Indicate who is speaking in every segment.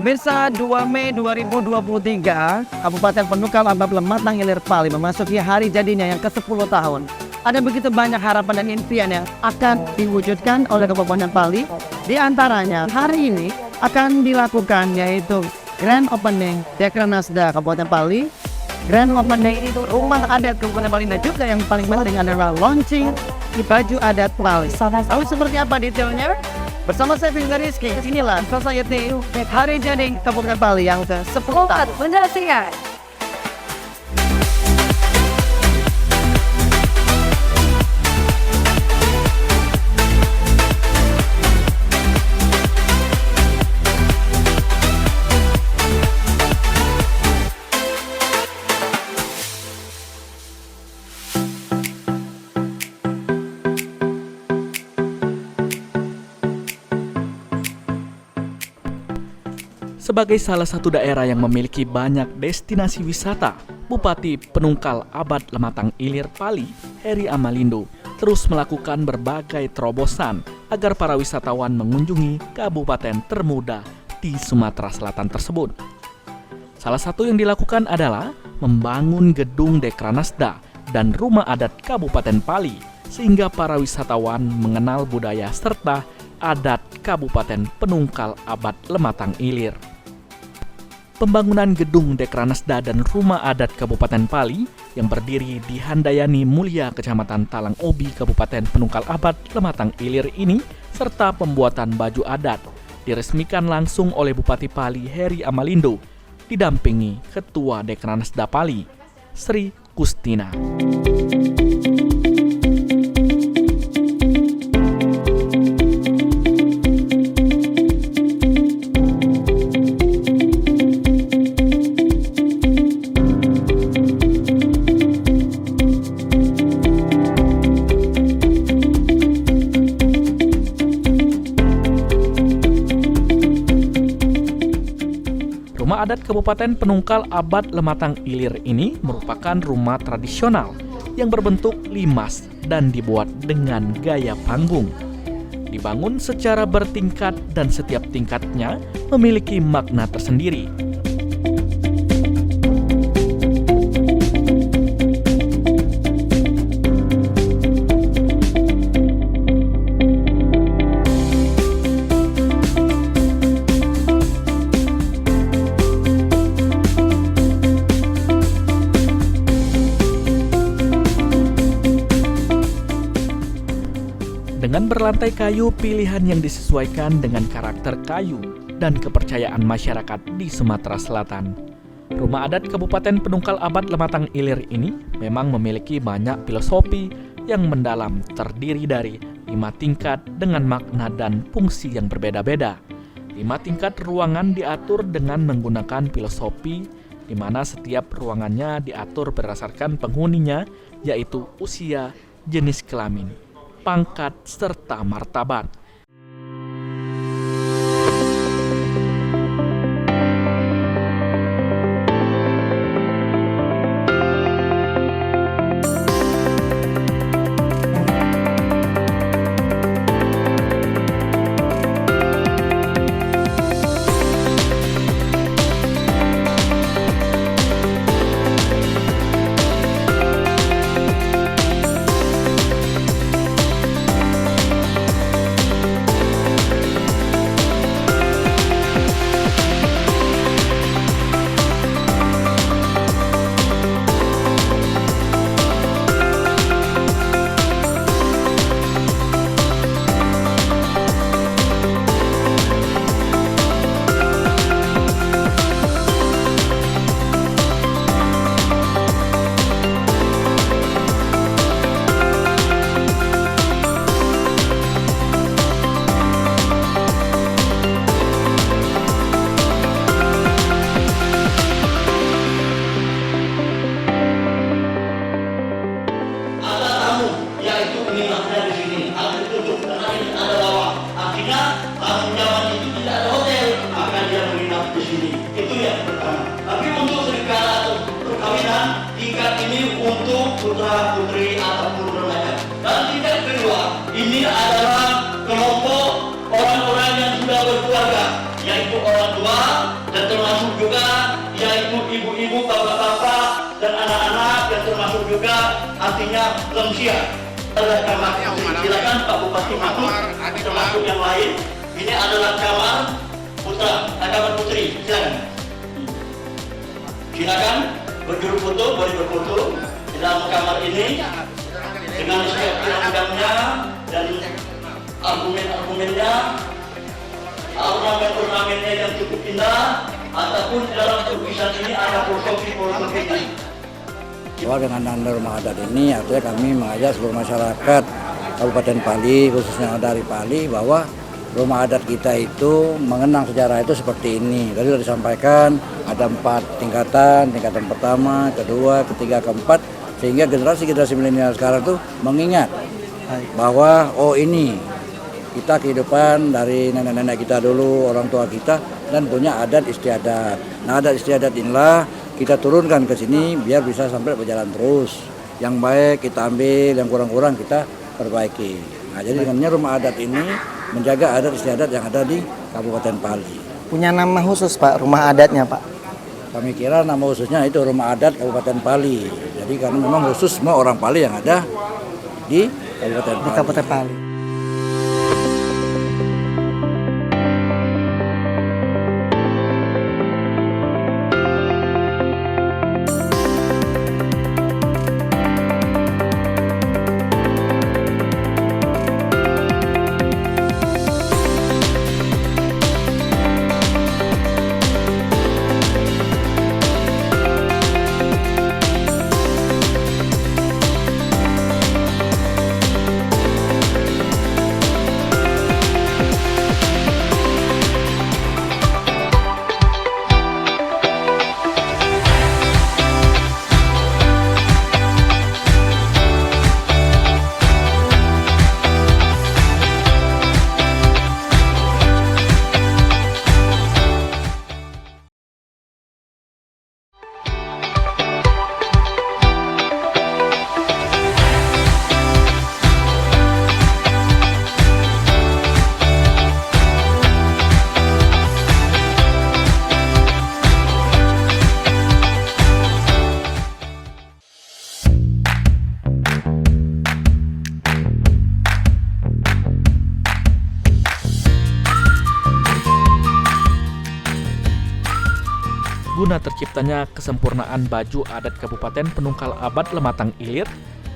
Speaker 1: Pemirsa, 2 Mei 2023, Kabupaten Penungkal Abad Lematang Ilir Pali memasuki hari jadinya yang ke-10 tahun. Ada begitu banyak harapan dan impian yang akan diwujudkan oleh Kabupaten Pali. Di antaranya, hari ini akan dilakukan yaitu Grand Opening Dekranasda Kabupaten Pali. Grand Opening itu rumah adat Kabupaten Pali, dan juga yang paling penting adalah launching di baju adat Pali. Tahu seperti apa detailnya? Bersama saya Firza Rizky, inilah Society Hari Jadi Kabupaten Pali yang ke-10 tahun.
Speaker 2: Menjelaskan.
Speaker 3: Sebagai salah satu daerah yang memiliki banyak destinasi wisata, Bupati Penungkal Abad Lematang Ilir Pali, Heri Amalindo, terus melakukan berbagai terobosan agar para wisatawan mengunjungi kabupaten termuda di Sumatera Selatan tersebut. Salah satu yang dilakukan adalah membangun gedung Dekranasda dan rumah adat Kabupaten Pali, sehingga para wisatawan mengenal budaya serta adat Kabupaten Penungkal Abad Lematang Ilir. Pembangunan gedung Dekranasda dan rumah adat Kabupaten Pali yang berdiri di Handayani Mulia, Kecamatan Talang Obi, Kabupaten Penungkal Abad Lematang Ilir ini, serta pembuatan baju adat diresmikan langsung oleh Bupati Pali Heri Amalindo, didampingi Ketua Dekranasda Pali, Sri Kustina. Rumah adat Kabupaten Penungkal Abad Lematang Ilir ini merupakan rumah tradisional yang berbentuk limas dan dibuat dengan gaya panggung. Dibangun secara bertingkat dan setiap tingkatnya memiliki makna tersendiri. Dengan berlantai kayu pilihan yang disesuaikan dengan karakter kayu dan kepercayaan masyarakat di Sumatera Selatan. Rumah adat Kabupaten Penungkal Abad Lematang Ilir ini memang memiliki banyak filosofi yang mendalam, terdiri dari 5 tingkat dengan makna dan fungsi yang berbeda-beda. 5 tingkat ruangan diatur dengan menggunakan filosofi di mana setiap ruangannya diatur berdasarkan penghuninya, yaitu usia, jenis kelamin, pangkat, serta martabat.
Speaker 4: putra putri ataupun remaja. Dan tingkat kedua, ini adalah kelompok orang-orang yang sudah berkeluarga, yaitu orang tua, juga artinya lansia. Adalah kamar putri. Silakan Pak Bupati masuk, termasuk yang lain. Ini adalah kamar putra, kamar putri. Silakan. Silakan berjuru foto, boleh berfoto di dalam kamar ini dengan setiap piramidanya dan argumen-argumennya, ornamen-ornamennya yang cukup indah, ataupun di dalam lukisan ini ada filosofi-filosofi.
Speaker 2: Bahwa dengan Anda Rumah Adat ini artinya kami mengajak seluruh masyarakat Kabupaten Pali, khususnya dari Pali, bahwa rumah adat kita itu mengenang sejarah itu seperti ini. Tadi sudah disampaikan ada 4 tingkatan, tingkatan pertama, kedua, ketiga, keempat, sehingga generasi milenial sekarang tuh mengingat bahwa oh ini kita kehidupan dari nenek-nenek kita dulu, orang tua kita, dan punya adat istiadat. Nah, adat istiadat inilah kita turunkan ke sini biar bisa sampai berjalan terus. Yang baik kita ambil, yang kurang-kurang kita perbaiki. Nah, jadi dengannya rumah adat ini menjaga adat istiadat yang ada di Kabupaten Pali.
Speaker 1: Punya nama khusus Pak, rumah adatnya Pak?
Speaker 2: Kami kira nama khususnya itu Rumah Adat Kabupaten Pali. Jadi karena memang khusus semua orang Pali yang ada di Kabupaten Pali.
Speaker 1: Di Kabupaten Pali.
Speaker 3: Guna terciptanya kesempurnaan baju adat Kabupaten Penungkal Abad Lematang Ilir,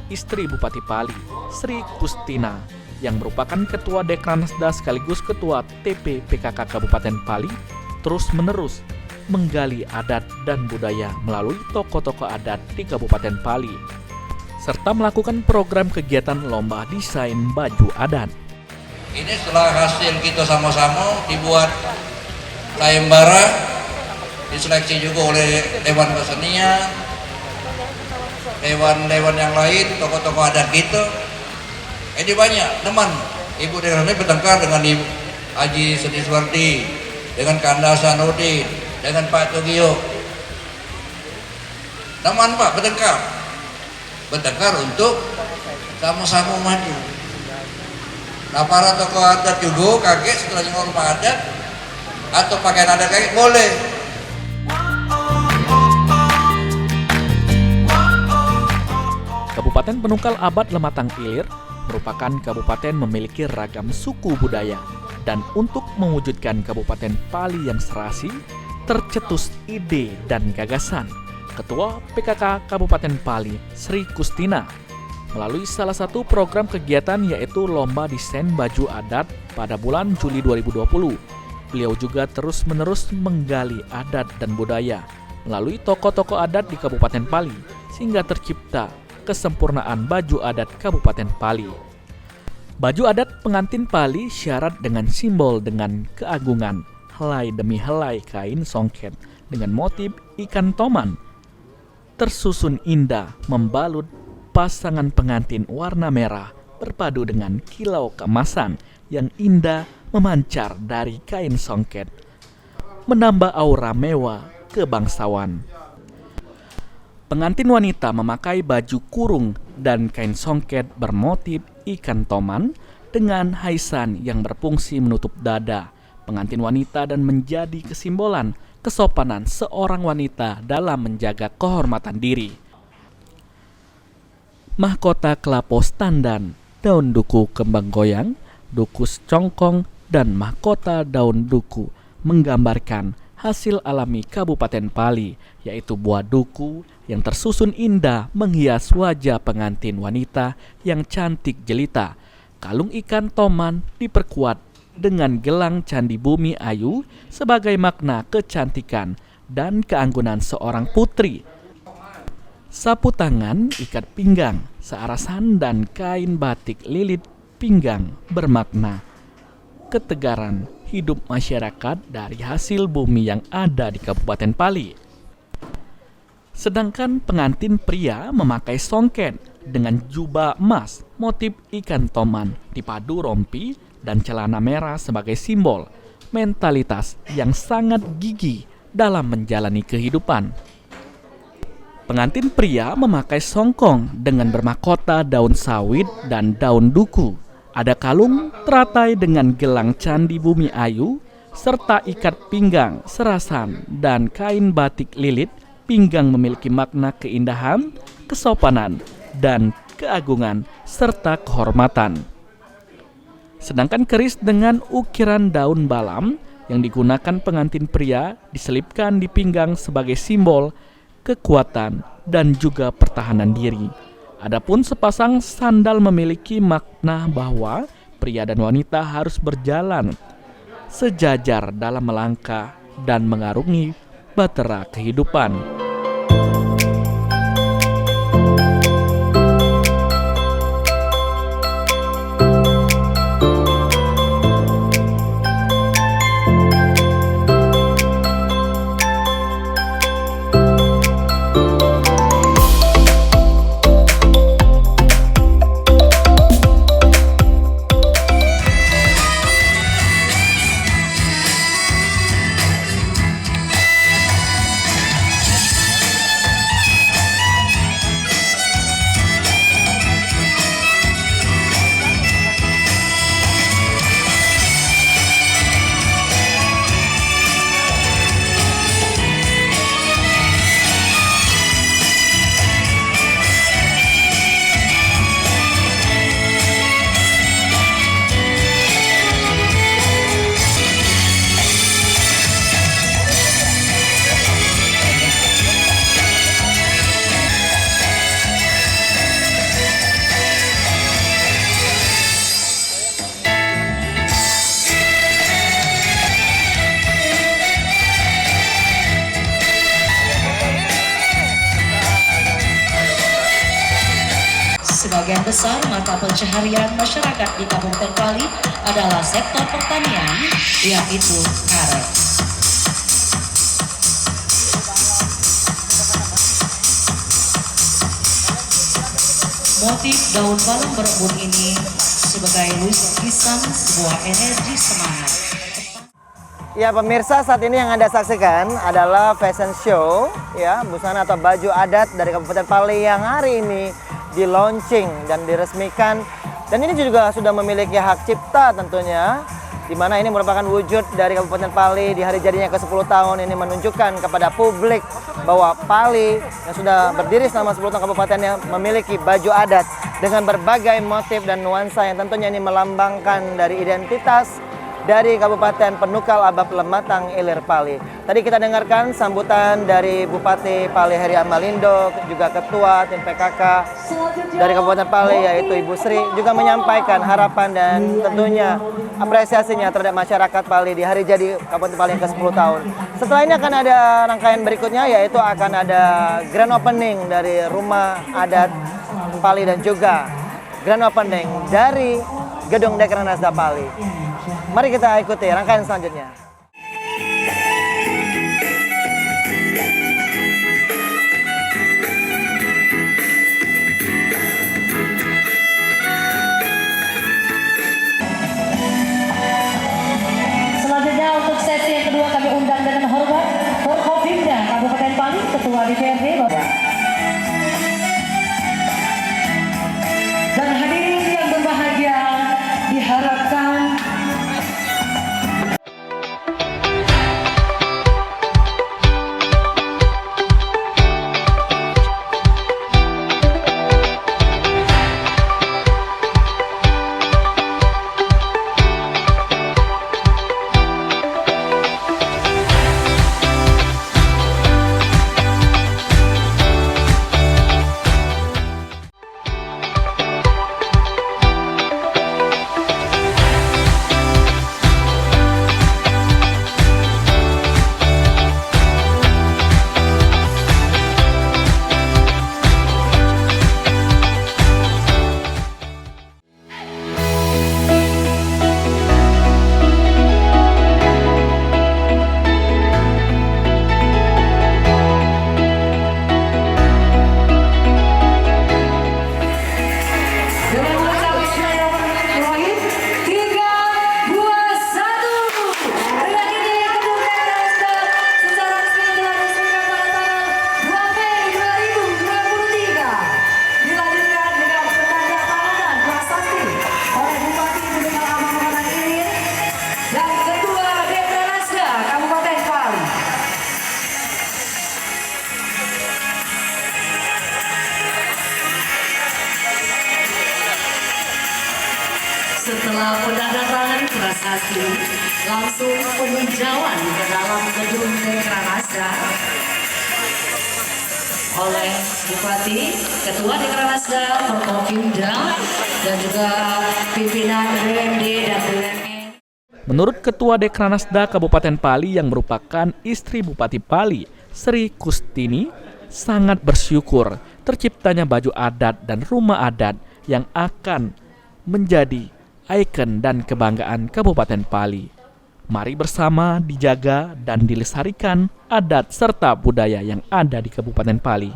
Speaker 3: istri Bupati Pali, Sri Kustina, yang merupakan Ketua Dekranasda sekaligus Ketua TP PKK Kabupaten Pali, terus-menerus menggali adat dan budaya melalui tokoh-tokoh adat di Kabupaten Pali, serta melakukan program kegiatan lomba desain baju adat.
Speaker 5: Ini setelah hasil kita sama-sama dibuat sayembara, diseleksi juga oleh Dewan Kesenian, dewan-dewan yang lain, tokoh-tokoh adat kita. Ini banyak teman Ibu Dekranasda bertengkar dengan Ibu Haji Seni Suwardi, dengan Kanda Sanudin, dengan Pak Tugio. Teman Pak bertengkar untuk sama-sama maju. Nah, para tokoh adat juga kaget setelah nyengor rumah adat atau pakaian adat kaget boleh.
Speaker 3: Kabupaten Penungkal Abad Lematang Ilir merupakan kabupaten memiliki ragam suku budaya, dan untuk mewujudkan Kabupaten Pali yang serasi, tercetus ide dan gagasan Ketua PKK Kabupaten Pali, Sri Kustina, melalui salah satu program kegiatan yaitu Lomba Desain Baju Adat pada bulan Juli 2020. Beliau juga terus-menerus menggali adat dan budaya melalui tokoh-tokoh adat di Kabupaten Pali, sehingga tercipta kesempurnaan baju adat Kabupaten Pali. Baju adat pengantin Pali syarat dengan simbol dengan keagungan helai demi helai kain songket dengan motif ikan toman, tersusun indah membalut pasangan pengantin warna merah berpadu dengan kilau keemasan yang indah memancar dari kain songket, menambah aura mewah kebangsawan. Pengantin wanita memakai baju kurung dan kain songket bermotif ikan toman dengan haisan yang berfungsi menutup dada pengantin wanita dan menjadi kesimbolan kesopanan seorang wanita dalam menjaga kehormatan diri. mahkota kelapos tandan, daun duku kembang goyang, dukus congkong, dan mahkota daun duku menggambarkan hasil alami Kabupaten Pali, yaitu buah duku yang tersusun indah menghias wajah pengantin wanita yang cantik jelita. Kalung ikan toman diperkuat dengan gelang candi bumi ayu sebagai makna kecantikan dan keanggunan seorang putri. Sapu tangan, ikat pinggang, searasan dan kain batik lilit pinggang bermakna ketegaran hidup masyarakat dari hasil bumi yang ada di Kabupaten Pali. Sedangkan pengantin pria memakai songket dengan jubah emas motif ikan toman dipadu rompi dan celana merah sebagai simbol mentalitas yang sangat gigih dalam menjalani kehidupan. Pengantin pria memakai songkong dengan bermahkota daun sawit dan daun duku. Ada kalung teratai dengan gelang candi bumi ayu, serta ikat pinggang, serasan, dan kain batik lilit. Pinggang memiliki makna keindahan, kesopanan, dan keagungan, serta kehormatan. Sedangkan keris dengan ukiran daun balam yang digunakan pengantin pria diselipkan di pinggang sebagai simbol kekuatan dan juga pertahanan diri. Adapun sepasang sandal memiliki makna bahwa pria dan wanita harus berjalan sejajar dalam melangkah dan mengarungi bahtera kehidupan.
Speaker 6: Sebagian besar mata pencaharian masyarakat di Kabupaten Pali adalah sektor pertanian, yaitu karet. Motif daun balam berembun ini sebagai lukisan sebuah energi semangat.
Speaker 1: Ya pemirsa, saat ini yang Anda saksikan adalah fashion show ya, busana atau baju adat dari Kabupaten Pali yang hari ini di-launching dan diresmikan. Dan ini juga sudah memiliki hak cipta tentunya, di mana ini merupakan wujud dari Kabupaten Pali di hari jadinya ke-10 tahun ini, menunjukkan kepada publik bahwa Pali yang sudah berdiri selama 10 tahun kabupatennya memiliki baju adat dengan berbagai motif dan nuansa yang tentunya ini melambangkan dari identitas dari Kabupaten Penukal Abab Lematang Ilir Pali. Tadi kita dengarkan sambutan dari Bupati Pali Heri Amalindo, juga Ketua Tim PKK dari Kabupaten Pali yaitu Ibu Sri, juga menyampaikan harapan dan tentunya apresiasinya terhadap masyarakat Pali di hari jadi Kabupaten Pali yang ke-10 tahun. Setelah ini akan ada rangkaian berikutnya, yaitu akan ada grand opening dari Rumah Adat Pali dan juga grand opening dari Gedung Dekranasda Pali. Mari kita ikuti rangkaian selanjutnya.
Speaker 6: Selanjutnya untuk sesi yang kedua kami undang dengan hormat Forkopimda Kabupaten Pali, Ketua DPRD Bapak. Dan hadirin yang berbahagia, diharapkan Setelah pendatangan prasasti, langsung peninjauan ke dalam gedung Dekranasda oleh Bupati, Ketua Dekranasda, Forkopimda, dan juga pimpinan BUMD dan BUMN.
Speaker 3: Menurut Ketua Dekranasda Kabupaten Pali yang merupakan istri Bupati Pali, Sri Kustini, sangat bersyukur terciptanya baju adat dan rumah adat yang akan menjadi ikon dan kebanggaan Kabupaten Pali. Mari bersama dijaga dan dilestarikan adat serta budaya yang ada di Kabupaten Pali.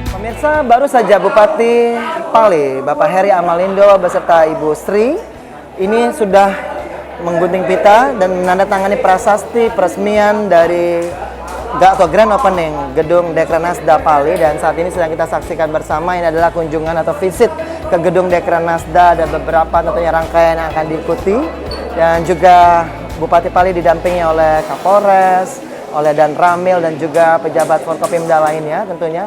Speaker 1: Pemirsa, baru saja Bupati Pali, Bapak Heri Amalindo beserta Ibu Sri, ini sudah menggunting pita dan menandatangani prasasti peresmian dari atau grand opening gedung Dekranasda Pali, dan saat ini sedang kita saksikan bersama. Ini adalah kunjungan atau visit ke gedung Dekranasda, dan beberapa tentunya rangkaian yang akan diikuti, dan juga Bupati Pali didampingi oleh Kapolres, oleh Dan Ramil, dan juga pejabat Forkopimda lainnya tentunya.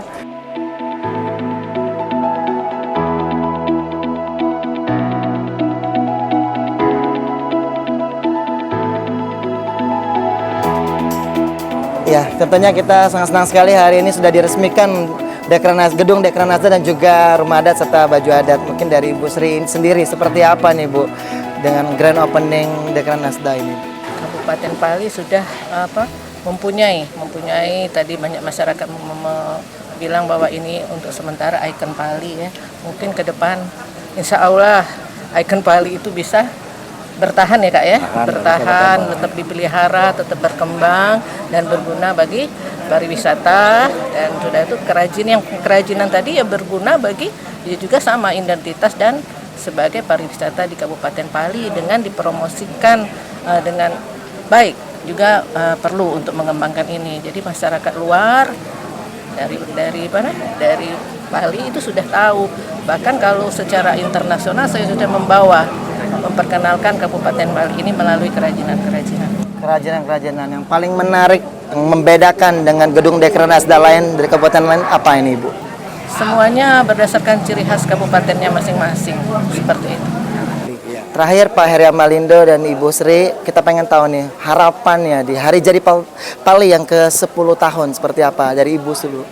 Speaker 1: Ya, tentunya kita sangat senang sekali hari ini sudah diresmikan gedung Dekranasda dan juga rumah adat serta baju adat. Mungkin dari Ibu Sri sendiri seperti apa nih Bu dengan grand opening Dekranasda ini?
Speaker 7: Kabupaten Pali sudah mempunyai tadi banyak masyarakat bilang bahwa ini untuk sementara ikon Pali ya. Mungkin ke depan insya Allah ikon Pali itu bisa bertahan ya Kak ya, bertahan, tetap dipelihara, tetap berkembang dan berguna bagi pariwisata, dan sudah itu kerajinan tadi ya berguna bagi ya juga sama identitas dan sebagai pariwisata di Kabupaten Pali dengan dipromosikan dengan baik juga perlu untuk mengembangkan ini. Jadi masyarakat luar dari Pali itu sudah tahu, bahkan kalau secara internasional saya sudah memperkenalkan Kabupaten Pali ini melalui kerajinan
Speaker 1: yang paling menarik, yang membedakan dengan gedung Dekranasda lain dari kabupaten lain apa ini Ibu?
Speaker 7: Semuanya berdasarkan ciri khas kabupatennya masing-masing, seperti itu.
Speaker 1: Terakhir Pak Heri Amalindo dan Ibu Sri, kita pengen tahu nih harapannya di hari jadi Pali yang ke-10 tahun seperti apa dari Ibu Sri?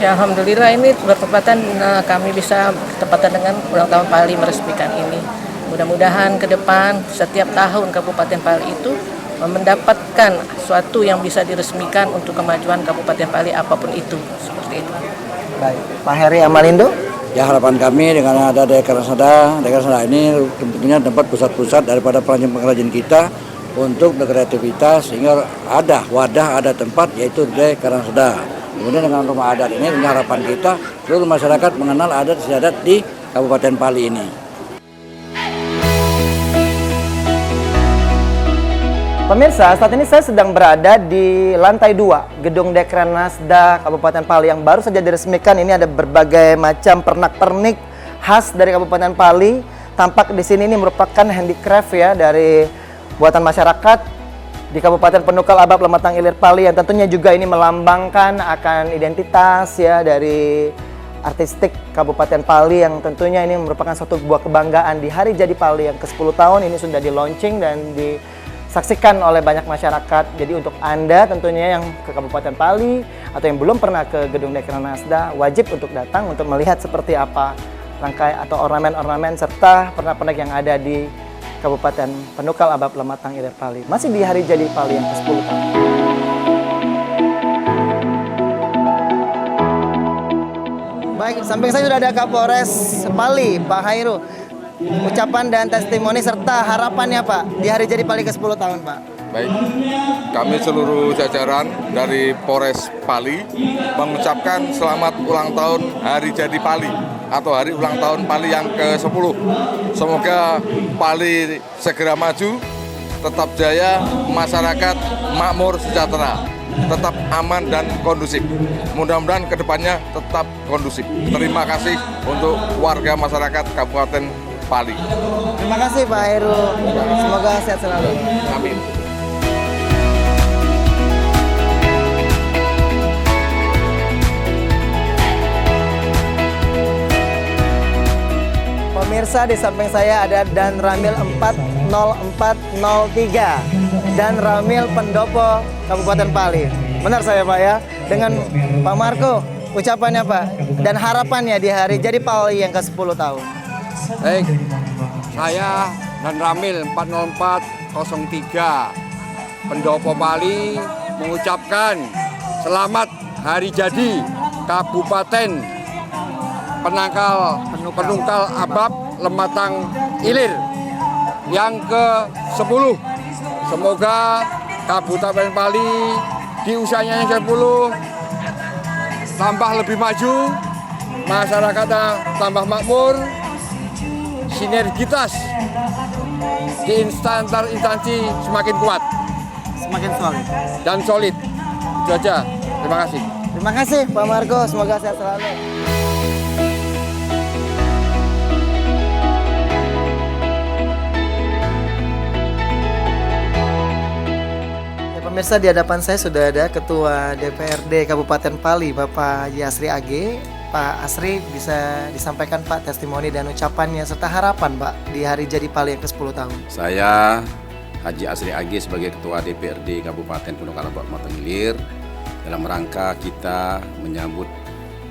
Speaker 7: Ya, alhamdulillah ini bertepatan kami bisa bertepatan dengan ulang tahun Pali meresmikan ini. Mudah-mudahan ke depan setiap tahun Kabupaten Pali itu mendapatkan suatu yang bisa diresmikan untuk kemajuan Kabupaten Pali apapun itu, seperti itu.
Speaker 1: Baik, Pak Heri Amalindo.
Speaker 2: Ya, harapan kami dengan ada Dekranasda ini tentunya tempat pusat-pusat daripada pengrajin kita untuk berkreativitas, sehingga ada wadah, ada tempat, yaitu Dekranasda. Kemudian dengan rumah adat ini, harapan kita seluruh masyarakat mengenal adat istiadat di Kabupaten Pali ini.
Speaker 1: Pemirsa, saat ini saya sedang berada di lantai 2 gedung Dekranasda Kabupaten Pali yang baru saja diresmikan. Ini ada berbagai macam pernak-pernik khas dari Kabupaten Pali. Tampak di sini ini merupakan handicraft ya dari buatan masyarakat di Kabupaten Penukal Abab Lematang Ilir Pali, yang tentunya juga ini melambangkan akan identitas ya dari artistik Kabupaten Pali, yang tentunya ini merupakan suatu buah kebanggaan di hari jadi Pali yang ke-10 tahun ini sudah di-launching dan disaksikan oleh banyak masyarakat. Jadi untuk Anda tentunya yang ke Kabupaten Pali atau yang belum pernah ke gedung Dekranasda, wajib untuk datang untuk melihat seperti apa rangkaian atau ornamen-ornamen serta pernak-pernik yang ada di Kabupaten Penukal Abab Lematang Ilir Pali. Masih di hari jadi Pali yang ke-10 tahun. Baik, samping saya sudah ada Kapolres Pali, Pak Hairu. Ucapan dan testimoni serta harapannya Pak di hari jadi Pali ke-10 tahun Pak.
Speaker 8: Baik, kami seluruh jajaran dari Polres Pali mengucapkan selamat ulang tahun hari jadi Pali atau hari ulang tahun Pali yang ke-10. Semoga Pali segera maju, tetap jaya, masyarakat makmur sejahtera. tetap aman dan kondusif. Mudah-mudahan kedepannya tetap kondusif. Terima kasih untuk warga masyarakat Kabupaten Pali.
Speaker 1: Terima kasih Pak Heru. Semoga sehat selalu.
Speaker 8: Amin.
Speaker 1: Pemirsa, di samping saya ada Dan Ramil 40403 Dan Ramil Pendopo Kabupaten Pali. Benar saya Pak ya? Dengan Pak Marco, ucapannya Pak dan harapannya di hari jadi Pali yang ke-10 tahun.
Speaker 2: Baik, saya Dan Ramil 40403 Pendopo Pali mengucapkan selamat hari jadi Kabupaten Penungkal Abab Lematang Ilir yang ke-10. Semoga Kabupaten Pali di usianya yang ke-10 tambah lebih maju, masyarakatnya tambah makmur, sinergitas di instansi semakin kuat,
Speaker 1: Semakin solid.
Speaker 2: dan solid. Itu aja. Terima kasih.
Speaker 1: Terima kasih Pak Marco, semoga sehat selalu. Pemirsa, di hadapan saya sudah ada Ketua DPRD Kabupaten Pali, Bapak Asri AG. Pak Asri, bisa disampaikan Pak testimoni dan ucapannya serta harapan Pak di hari jadi Pali yang ke-10 tahun.
Speaker 9: Saya Haji Asri AG sebagai Ketua DPRD Kabupaten Penungkal Abab Lematang Ilir dalam rangka kita menyambut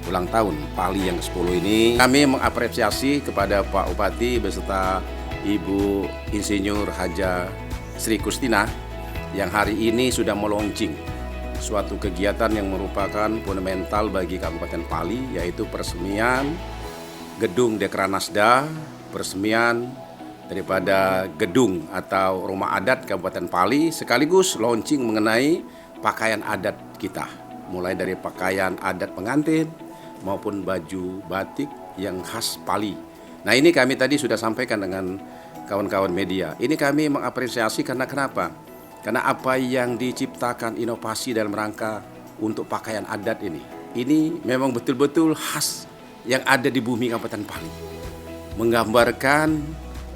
Speaker 9: ulang tahun Pali yang ke-10 ini. Kami mengapresiasi kepada Pak Bupati beserta Ibu Insinyur Haja Sri Kustina yang hari ini sudah meluncing suatu kegiatan yang merupakan fundamental bagi Kabupaten Pali, yaitu peresmian gedung Dekranasda, peresmian daripada gedung atau rumah adat Kabupaten Pali, sekaligus launching mengenai pakaian adat kita, mulai dari pakaian adat pengantin maupun baju batik yang khas Pali. Nah, ini kami tadi sudah sampaikan dengan kawan-kawan media. Ini kami mengapresiasi karena kenapa? Karena apa yang diciptakan inovasi dalam rangka untuk pakaian adat ini memang betul-betul khas yang ada di bumi Kabupaten Pali. Menggambarkan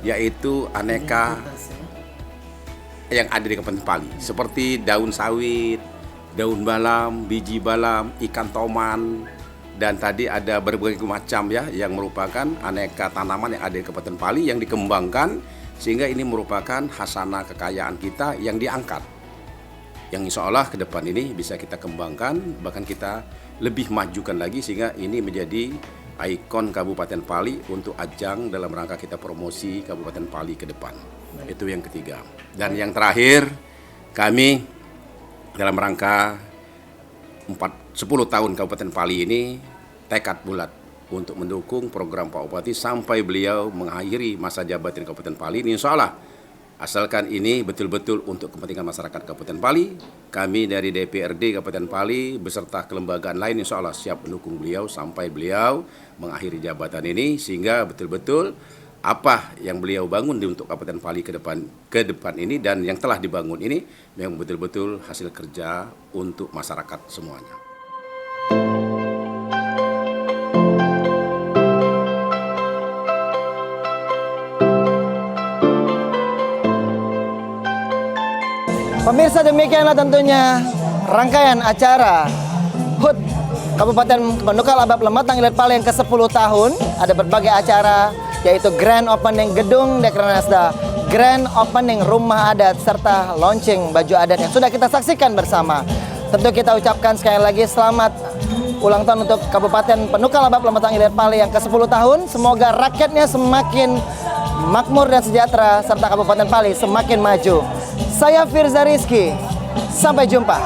Speaker 9: yaitu aneka yang ada di Kabupaten Pali, seperti daun sawit, daun balam, biji balam, ikan toman, dan tadi ada berbagai macam ya yang merupakan aneka tanaman yang ada di Kabupaten Pali yang dikembangkan, sehingga ini merupakan khasanah kekayaan kita yang diangkat, yang insya Allah ke depan ini bisa kita kembangkan, bahkan kita lebih majukan lagi, sehingga ini menjadi ikon Kabupaten Pali untuk ajang dalam rangka kita promosi Kabupaten Pali ke depan. Itu yang ketiga. Dan yang terakhir, kami dalam rangka 10 tahun Kabupaten Pali ini tekad bulat untuk mendukung program Pak Bupati sampai beliau mengakhiri masa jabatan Kabupaten Pali ini, insya Allah. Asalkan ini betul-betul untuk kepentingan masyarakat Kabupaten Pali, kami dari DPRD Kabupaten Pali beserta kelembagaan lain insya Allah siap mendukung beliau sampai beliau mengakhiri jabatan ini, sehingga betul-betul apa yang beliau bangun untuk Kabupaten Pali ke depan ini dan yang telah dibangun ini memang betul-betul hasil kerja untuk masyarakat semuanya.
Speaker 1: Pemirsa, demikianlah tentunya rangkaian acara HUT Kabupaten Penungkal Abab Lematang Ilir Pali yang ke-10 tahun. Ada berbagai acara, yaitu Grand Opening Gedung Dekranasda, Grand Opening Rumah Adat, serta launching baju adat yang sudah kita saksikan bersama. Tentu kita ucapkan sekali lagi selamat ulang tahun untuk Kabupaten Penungkal Abab Lematang Ilir Pali yang ke-10 tahun. Semoga rakyatnya semakin makmur dan sejahtera, serta Kabupaten Pali semakin maju. Saya Firza Rizky, sampai jumpa.